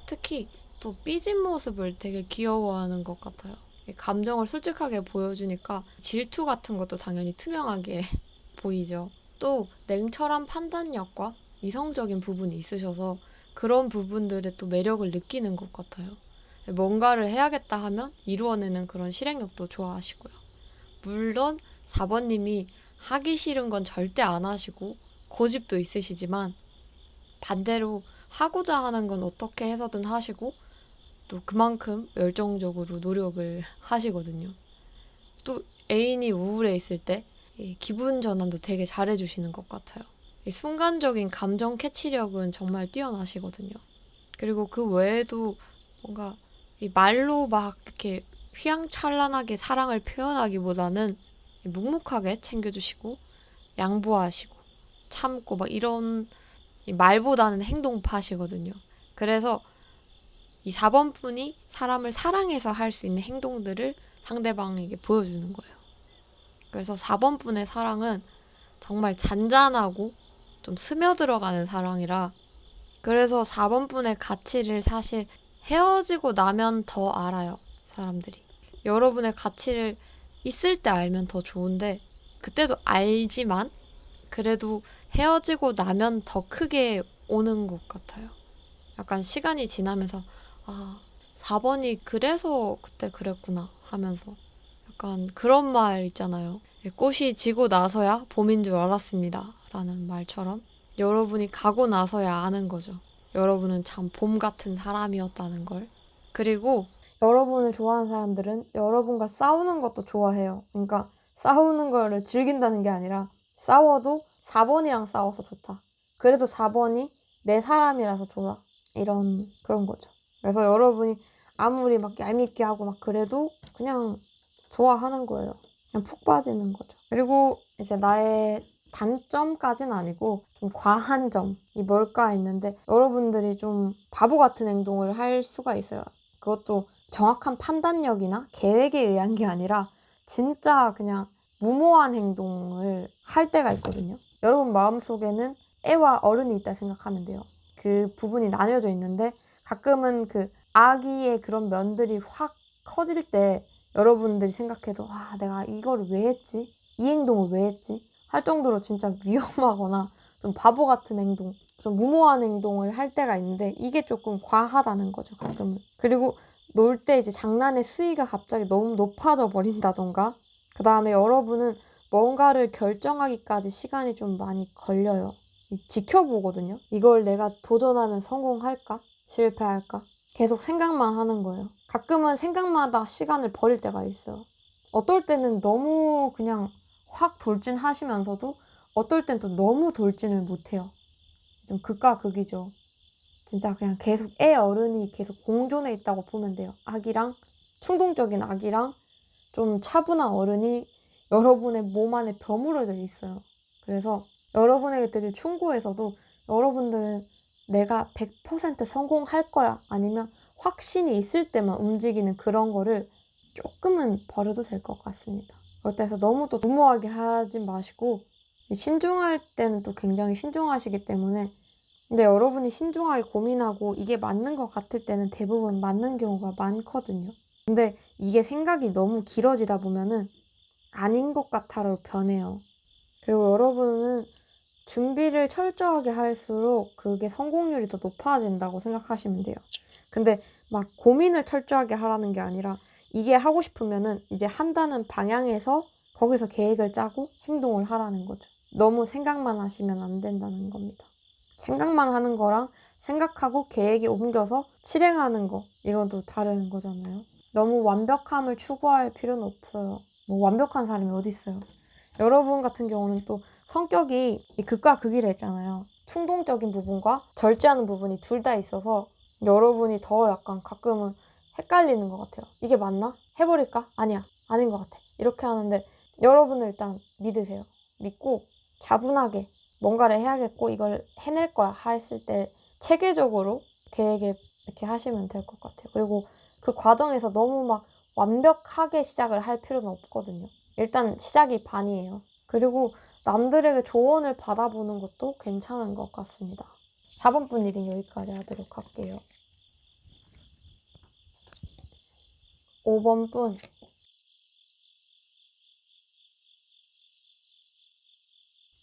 특히 또 삐진 모습을 되게 귀여워하는 것 같아요. 감정을 솔직하게 보여주니까 질투 같은 것도 당연히 투명하게 보이죠. 또 냉철한 판단력과 이성적인 부분이 있으셔서 그런 부분들에 또 매력을 느끼는 것 같아요. 뭔가를 해야겠다 하면 이루어내는 그런 실행력도 좋아하시고요. 물론 4번님이 하기 싫은 건 절대 안 하시고 고집도 있으시지만 반대로 하고자 하는 건 어떻게 해서든 하시고 또 그만큼 열정적으로 노력을 하시거든요. 또 애인이 우울해 있을 때 기분 전환도 되게 잘해주시는 것 같아요. 순간적인 감정 캐치력은 정말 뛰어나시거든요. 그리고 그 외에도 뭔가 말로 막 이렇게 휘황찬란하게 사랑을 표현하기보다는 묵묵하게 챙겨주시고 양보하시고 참고 막 이런 말보다는 행동파시거든요. 그래서 이 4번 분이 사람을 사랑해서 할 수 있는 행동들을 상대방에게 보여주는 거예요. 그래서 4번 분의 사랑은 정말 잔잔하고 좀 스며들어가는 사랑이라 그래서 4번 분의 가치를 사실 헤어지고 나면 더 알아요, 사람들이. 여러분의 가치를 있을 때 알면 더 좋은데 그때도 알지만 그래도 헤어지고 나면 더 크게 오는 것 같아요. 약간 시간이 지나면서 4번이 그래서 그때 그랬구나 하면서 약간 그런 말 있잖아요. 꽃이 지고 나서야 봄인 줄 알았습니다. 라는 말처럼 여러분이 가고 나서야 아는 거죠. 여러분은 참 봄 같은 사람이었다는 걸. 그리고 여러분을 좋아하는 사람들은 여러분과 싸우는 것도 좋아해요. 그러니까 싸우는 거를 즐긴다는 게 아니라 싸워도 4번이랑 싸워서 좋다. 그래도 4번이 내 사람이라서 좋아. 이런 그런 거죠. 그래서 여러분이 아무리 막 얄밉게 하고 막 그래도 그냥 좋아하는 거예요. 그냥 푹 빠지는 거죠. 그리고 이제 나의 단점까지는 아니고 좀 과한 점이 뭘까 했는데 여러분들이 좀 바보 같은 행동을 할 수가 있어요. 그것도 정확한 판단력이나 계획에 의한 게 아니라 진짜 그냥 무모한 행동을 할 때가 있거든요. 여러분 마음속에는 애와 어른이 있다 생각하면 돼요. 그 부분이 나뉘어져 있는데 가끔은 그 아기의 그런 면들이 확 커질 때 여러분들이 생각해도 내가 이거를 왜 했지? 이 행동을 왜 했지? 할 정도로 진짜 위험하거나 좀 바보 같은 행동, 좀 무모한 행동을 할 때가 있는데 이게 조금 과하다는 거죠, 가끔은. 그리고 놀 때 이제 장난의 수위가 갑자기 너무 높아져 버린다던가, 그 다음에 여러분은 뭔가를 결정하기까지 시간이 좀 많이 걸려요. 지켜보거든요. 이걸 내가 도전하면 성공할까? 실패할까? 계속 생각만 하는 거예요. 가끔은 생각마다 시간을 버릴 때가 있어요. 어떨 때는 너무 그냥 확 돌진하시면서도 어떨 땐 또 너무 돌진을 못해요. 좀 극과 극이죠. 진짜 그냥 계속 어른이 계속 공존해 있다고 보면 돼요. 아기랑, 충동적인 아기랑 좀 차분한 어른이 여러분의 몸 안에 버무려져 있어요. 그래서 여러분에게 드릴 충고에서도 여러분들은 내가 100% 성공할 거야, 아니면 확신이 있을 때만 움직이는 그런 거를 조금은 버려도 될 것 같습니다. 그렇다 해서 너무 또 무모하게 하지 마시고, 신중할 때는 또 굉장히 신중하시기 때문에, 근데 여러분이 신중하게 고민하고 이게 맞는 것 같을 때는 대부분 맞는 경우가 많거든요. 근데 이게 생각이 너무 길어지다 보면은 아닌 것 같아로 변해요. 그리고 여러분은 준비를 철저하게 할수록 그게 성공률이 더 높아진다고 생각하시면 돼요. 근데 막 고민을 철저하게 하라는 게 아니라, 이게 하고 싶으면은 이제 한다는 방향에서 거기서 계획을 짜고 행동을 하라는 거죠. 너무 생각만 하시면 안 된다는 겁니다. 생각만 하는 거랑 생각하고 계획이 옮겨서 실행하는 거, 이건 또 다른 거잖아요. 너무 완벽함을 추구할 필요는 없어요. 뭐 완벽한 사람이 어디 있어요. 여러분 같은 경우는 또 성격이 극과 극이라 했잖아요. 충동적인 부분과 절제하는 부분이 둘 다 있어서 여러분이 더 약간 가끔은 헷갈리는 것 같아요. 이게 맞나? 해버릴까? 아니야, 아닌 것 같아. 이렇게 하는데 여러분을 일단 믿으세요. 믿고 차분하게 뭔가를 해야겠고 이걸 해낼 거야 했을 때 체계적으로 계획에 이렇게 하시면 될 것 같아요. 그리고 그 과정에서 너무 막 완벽하게 시작을 할 필요는 없거든요. 일단 시작이 반이에요. 그리고 남들에게 조언을 받아보는 것도 괜찮은 것 같습니다. 4번 분 리딩 여기까지 하도록 할게요. 5번 분.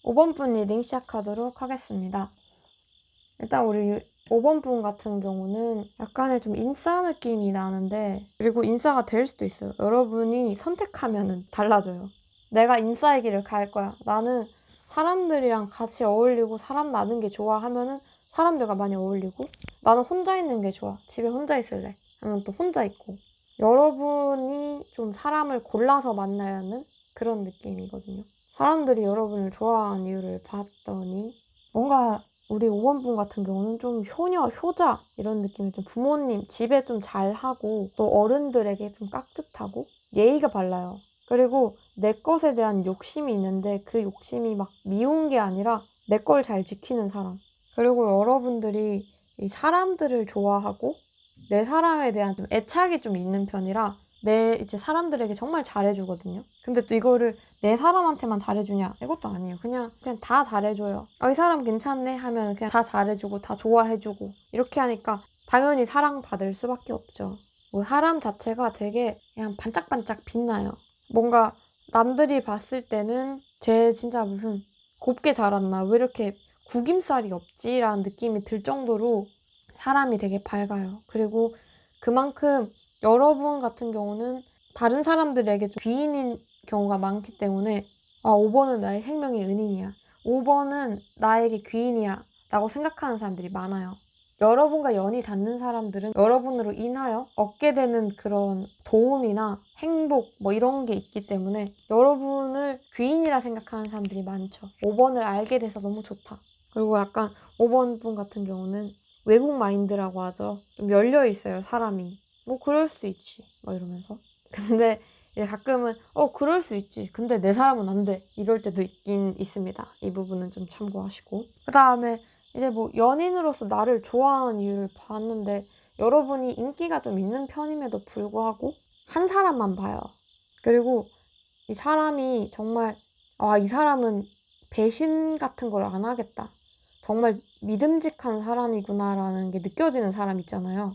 5번 분 리딩 시작하도록 하겠습니다. 일단 우리 5번 분 같은 경우는 약간의 좀 인싸 느낌이 나는데, 그리고 인싸가 될 수도 있어요. 여러분이 선택하면은 달라져요. 내가 인싸의 길을 갈 거야. 나는 사람들이랑 같이 어울리고 사람 많은 게 좋아 하면은 사람들과 많이 어울리고, 나는 혼자 있는 게 좋아. 집에 혼자 있을래. 하면 또 혼자 있고. 여러분이 좀 사람을 골라서 만나려는 그런 느낌이거든요. 사람들이 여러분을 좋아하는 이유를 봤더니 뭔가 우리 5번 분 같은 경우는 좀 효녀, 효자 이런 느낌이, 좀 부모님 집에 좀 잘하고 또 어른들에게 좀 깍듯하고 예의가 발라요. 그리고 내 것에 대한 욕심이 있는데 그 욕심이 막 미운 게 아니라 내 걸 잘 지키는 사람. 그리고 여러분들이 이 사람들을 좋아하고 내 사람에 대한 좀 애착이 좀 있는 편이라 내 이제 사람들에게 정말 잘해주거든요. 근데 또 이거를 내 사람한테만 잘해주냐? 이것도 아니에요. 그냥 다 잘해줘요. 이 사람 괜찮네 하면 그냥 다 잘해주고 다 좋아해주고 이렇게 하니까 당연히 사랑받을 수밖에 없죠. 뭐 사람 자체가 되게 그냥 반짝반짝 빛나요. 뭔가 남들이 봤을 때는 쟤 진짜 무슨 곱게 자랐나? 왜 이렇게 구김살이 없지? 라는 느낌이 들 정도로 사람이 되게 밝아요. 그리고 그만큼 여러분 같은 경우는 다른 사람들에게 좀 귀인인 경우가 많기 때문에 5번은 나의 생명의 은인이야. 5번은 나에게 귀인이야. 라고 생각하는 사람들이 많아요. 여러분과 연이 닿는 사람들은 여러분으로 인하여 얻게 되는 그런 도움이나 행복 뭐 이런 게 있기 때문에 여러분을 귀인이라 생각하는 사람들이 많죠. 5번을 알게 돼서 너무 좋다. 그리고 약간 5번 분 같은 경우는 외국 마인드라고 하죠. 좀 열려 있어요, 사람이. 뭐 그럴 수 있지. 뭐 이러면서. 근데 이제 가끔은 그럴 수 있지. 근데 내 사람은 안 돼. 이럴 때도 있긴 있습니다. 이 부분은 좀 참고하시고. 그 다음에 이제 뭐 연인으로서 나를 좋아하는 이유를 봤는데, 여러분이 인기가 좀 있는 편임에도 불구하고 한 사람만 봐요. 그리고 이 사람이 정말 이 사람은 배신 같은 걸 안 하겠다. 정말 믿음직한 사람이구나라는 게 느껴지는 사람 있잖아요.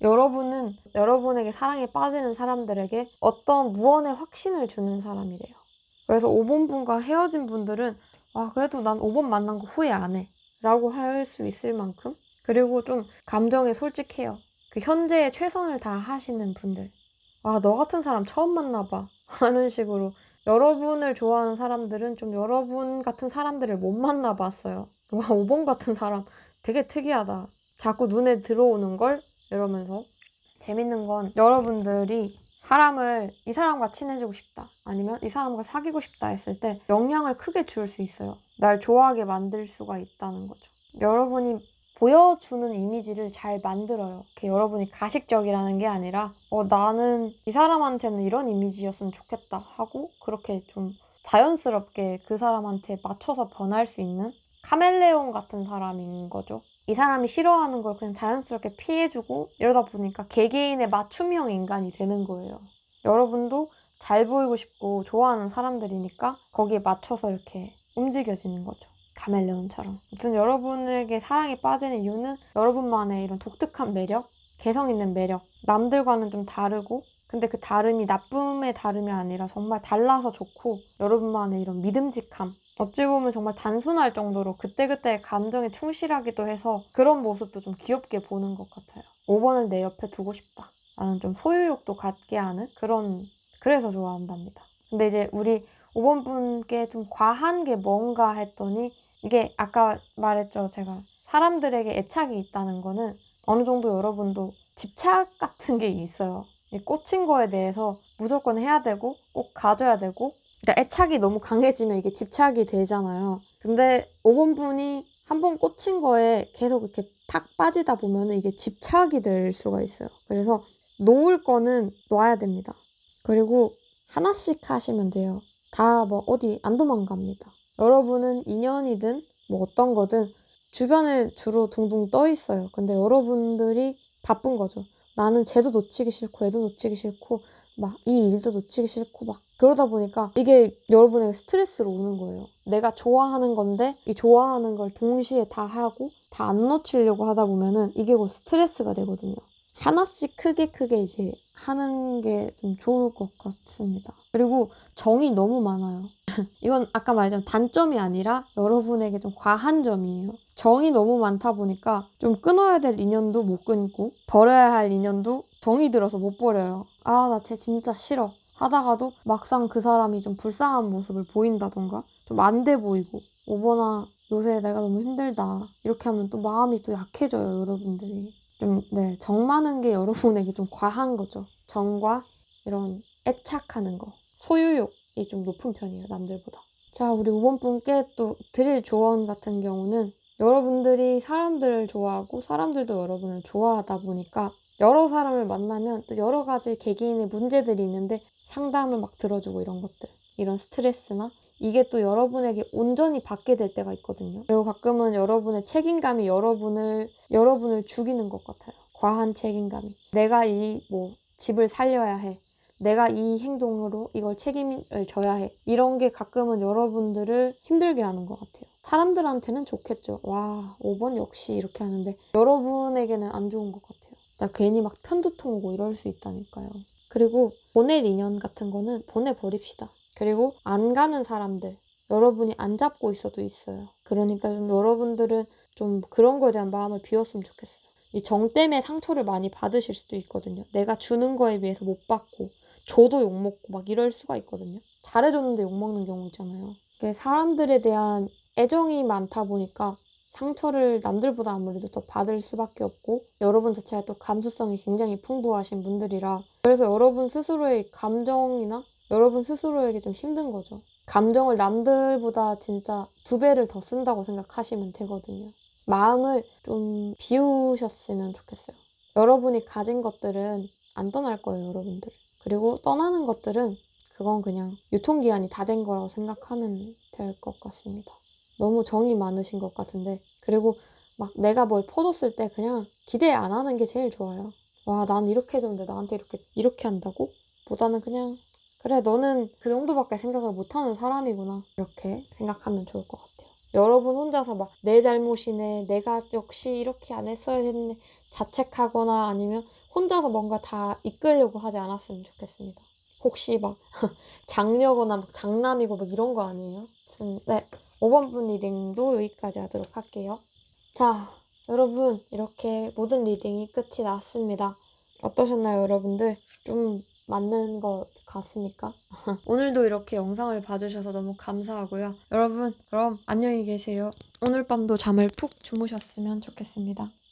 여러분은 여러분에게 사랑에 빠지는 사람들에게 어떤 무언의 확신을 주는 사람이래요. 그래서 5번 분과 헤어진 분들은 그래도 난 5번 만난 거 후회 안 해 라고 할 수 있을 만큼, 그리고 좀 감정에 솔직해요. 그 현재에 최선을 다하시는 분들. 아, 너 같은 사람 처음 만나봐. 하는 식으로 여러분을 좋아하는 사람들은 좀 여러분 같은 사람들을 못 만나봤어요. 와, 5번 같은 사람 되게 특이하다. 자꾸 눈에 들어오는 걸 이러면서. 재밌는 건 여러분들이 사람을 이 사람과 친해지고 싶다 아니면 이 사람과 사귀고 싶다 했을 때 영향을 크게 줄 수 있어요. 날 좋아하게 만들 수가 있다는 거죠. 여러분이 보여주는 이미지를 잘 만들어요. 여러분이 가식적이라는 게 아니라 나는 이 사람한테는 이런 이미지였으면 좋겠다 하고 그렇게 좀 자연스럽게 그 사람한테 맞춰서 변할 수 있는 카멜레온 같은 사람인 거죠. 이 사람이 싫어하는 걸 그냥 자연스럽게 피해주고 이러다 보니까 개개인의 맞춤형 인간이 되는 거예요. 여러분도 잘 보이고 싶고 좋아하는 사람들이니까 거기에 맞춰서 이렇게 움직여지는 거죠. 카멜레온처럼. 아무튼 여러분에게 사랑에 빠지는 이유는 여러분만의 이런 독특한 매력, 개성 있는 매력, 남들과는 좀 다르고 근데 그 다름이 나쁨의 다름이 아니라 정말 달라서 좋고 여러분만의 이런 믿음직함 어찌 보면 정말 단순할 정도로 그때그때의 감정에 충실하기도 해서 그런 모습도 좀 귀엽게 보는 것 같아요. 5번을 내 옆에 두고 싶다. 나는 좀 소유욕도 갖게 하는 그래서 좋아한답니다. 근데 이제 우리 5번 분께 좀 과한 게 뭔가 했더니 이게 아까 말했죠. 제가 사람들에게 애착이 있다는 거는 어느 정도 여러분도 집착 같은 게 있어요. 꽂힌 거에 대해서 무조건 해야 되고 꼭 가져야 되고 그러니까 애착이 너무 강해지면 이게 집착이 되잖아요. 근데 5번 분이 한 번 꽂힌 거에 계속 이렇게 팍 빠지다 보면 이게 집착이 될 수가 있어요. 그래서 놓을 거는 놔야 됩니다. 그리고 하나씩 하시면 돼요. 다 뭐 어디 안 도망갑니다. 여러분은 인연이든 뭐 어떤 거든 주변에 주로 둥둥 떠 있어요. 근데 여러분들이 바쁜 거죠. 나는 쟤도 놓치기 싫고 애도 놓치기 싫고 막 이 일도 놓치기 싫고 막 그러다 보니까 이게 여러분에게 스트레스로 오는 거예요. 내가 좋아하는 건데 이 좋아하는 걸 동시에 다 하고 다 안 놓치려고 하다 보면은 이게 곧 스트레스가 되거든요. 하나씩 크게 이제 하는 게 좀 좋을 것 같습니다. 그리고 정이 너무 많아요. 이건 아까 말했지만 단점이 아니라 여러분에게 좀 과한 점이에요. 정이 너무 많다 보니까 좀 끊어야 될 인연도 못 끊고 버려야 할 인연도 정이 들어서 못 버려요. 아, 나 쟤 진짜 싫어. 하다가도 막상 그 사람이 좀 불쌍한 모습을 보인다던가 좀 안 돼 보이고 오버나 요새 내가 너무 힘들다. 이렇게 하면 또 마음이 또 약해져요, 여러분들이. 정 많은 게 여러분에게 좀 과한 거죠. 정과 이런 애착하는 거. 소유욕이 좀 높은 편이에요, 남들보다. 자, 우리 5번 분께 또 드릴 조언 같은 경우는 여러분들이 사람들을 좋아하고 사람들도 여러분을 좋아하다 보니까 여러 사람을 만나면 또 여러 가지 개개인의 문제들이 있는데 상담을 막 들어주고 이런 것들. 이런 스트레스나 이게 또 여러분에게 온전히 받게 될 때가 있거든요. 그리고 가끔은 여러분의 책임감이 여러분을 죽이는 것 같아요. 과한 책임감이. 내가 집을 살려야 해. 내가 이 행동으로 이걸 책임을 져야 해. 이런 게 가끔은 여러분들을 힘들게 하는 것 같아요. 사람들한테는 좋겠죠. 와, 5번 역시 이렇게 하는데 여러분에게는 안 좋은 것 같아요. 나 괜히 막 편두통 오고 이럴 수 있다니까요. 그리고 보낼 인연 같은 거는 보내버립시다. 그리고 안 가는 사람들, 여러분이 안 잡고 있어도 있어요. 그러니까 좀 여러분들은 좀 그런 거에 대한 마음을 비웠으면 좋겠어요. 이 정 때문에 상처를 많이 받으실 수도 있거든요. 내가 주는 거에 비해서 못 받고 줘도 욕먹고 막 이럴 수가 있거든요. 잘해줬는데 욕먹는 경우 있잖아요. 사람들에 대한 애정이 많다 보니까 상처를 남들보다 아무래도 더 받을 수밖에 없고 여러분 자체가 또 감수성이 굉장히 풍부하신 분들이라 그래서 여러분 스스로의 감정이나 여러분 스스로에게 좀 힘든 거죠. 감정을 남들보다 진짜 2배를 더 쓴다고 생각하시면 되거든요. 마음을 좀 비우셨으면 좋겠어요. 여러분이 가진 것들은 안 떠날 거예요, 여러분들. 그리고 떠나는 것들은 그건 그냥 유통기한이 다 된 거라고 생각하면 될 것 같습니다. 너무 정이 많으신 것 같은데 그리고 막 내가 뭘 퍼줬을 때 그냥 기대 안 하는 게 제일 좋아요. 와, 난 이렇게 해줬는데 나한테 이렇게 한다고? 보다는 그냥 그래, 너는 그 정도밖에 생각을 못하는 사람이구나. 이렇게 생각하면 좋을 것 같아요. 여러분 혼자서 막 내 잘못이네, 내가 역시 이렇게 안 했어야 했네 자책하거나 아니면 혼자서 뭔가 다 이끌려고 하지 않았으면 좋겠습니다. 혹시 막 장녀거나 막 장남이고 막 이런 거 아니에요? 네, 5번 분 리딩도 여기까지 하도록 할게요. 자, 여러분, 이렇게 모든 리딩이 끝이 났습니다. 어떠셨나요, 여러분들? 좀 맞는 것 같습니까? 오늘도 이렇게 영상을 봐주셔서 너무 감사하고요. 여러분, 그럼 안녕히 계세요. 오늘 밤도 잠을 푹 주무셨으면 좋겠습니다.